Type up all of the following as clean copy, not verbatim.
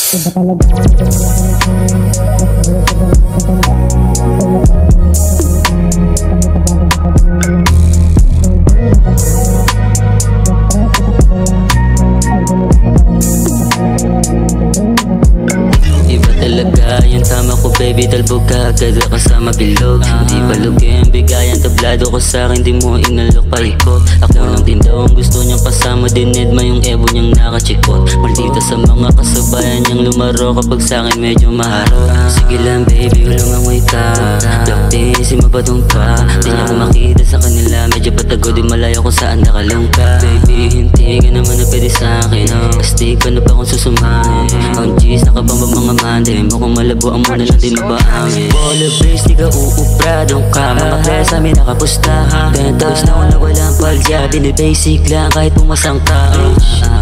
Iba talaga yung tama ko, baby, talbog ka agad kasama bilog. Di balugi ang bigayan, tablado ko sa'kin, di mo inalok paikot. Ako lang din daw ang gusto niyang kasama, dinedma yung ebo niyang nakachikot. Maldita sa mga kasabayan niyang lumaro kapag sa'kin medyo maharot. Sige lang baby, ulungan mo ikaw, Doktin, si mabadong pa. Di niya ko makita sa kanila, medyo patago, di malayo kung saan nakalang ka. Baby, hindi ka naman na pwede sa'kin, astig ka na pa kung susumahin. Ang G's, nakabang ba mga mande, mukhang malabo ang muna lang di mabaangin. Ball of base, di ka uupradong ka, mga press amin nakapusta. Gantos na kung nawalang palya, binibasic lang kahit pumasang ka.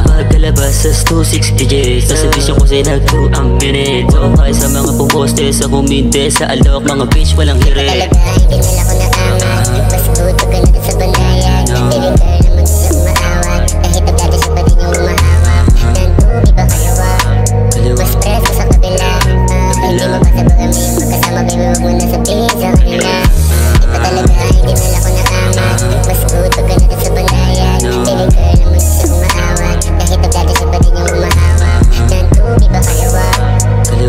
Pagkalabas sa 2-6 PJs, nasa vision ko sa'y nag-2 ang minute. So kahit sa mga puposte, sa kuminte, sa alok, mga bitch walang hirit. Talaga, hindi nila ko naangat, mas good, pag ganito sa bandayan. Feeling girl naman siya umaawat, kahit agad siya pa din yung umahawak. Nandun, iba kalawa, mas preso sa kabila. Hindi mo pa sa bagami yung magkasama, baby, wag mo na sabihin sa kanila. Iba talaga, hindi nila ko naangat, mas good, pag ganito sa bandayan. Feeling girl naman siya umaawat, kahit agad siya pa din yung umahawak. Nandun, iba kalawa,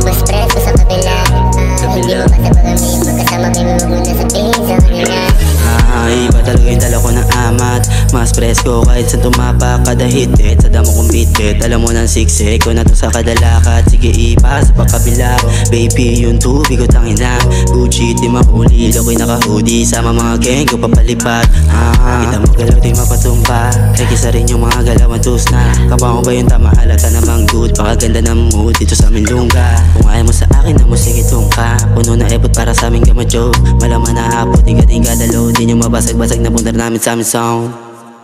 mas preso sa kabila. Hindi mo pa sa bagami yung magkasama, baby, wag mo na sabihin sa kanila. Iba talaga yung dala ko ng amat, mas presko kahit saan tumapak. Kada hit-hit, sa damo kong beat-bit, alam mo ng siksik ko na to sa kadalakat. Sige ipas sa pagkabila, baby yung tubig ko tangina. Gucci di mahuli, loko'y naka-hoodie, sama mga gang ko papalipat. Kita mo galaw di mapatumpa, kisa rin yung mga galawan tus na. Kapang ko ba yung tama, halata namang good, pakaganda ng mood dito sa aming lungga. Kung ayaw mo sa akin na musikitong ka, puno na ebot para sa aming gamajo. Malaman na hapot, ingat-ingat dalo, di nyo mabasag-basag na bundar namin sa aming sound.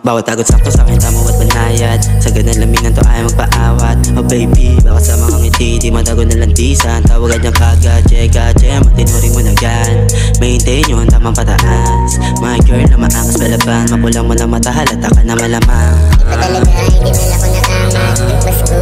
Bawat tagot sakto sa akin, tamo at banayad, sa ganang lamingan to ay magpaawat. Oh baby, baka sa mga ngiti, di matago na lantisan. Tawagad niyang kagad, check, matinuring mo na gan. Maintain yung tamang pataas, my girl na maangas balaban. Mapulang mo na mata, halata ka na malamang. Iba talaga, hindi nila ko naangat, mas good.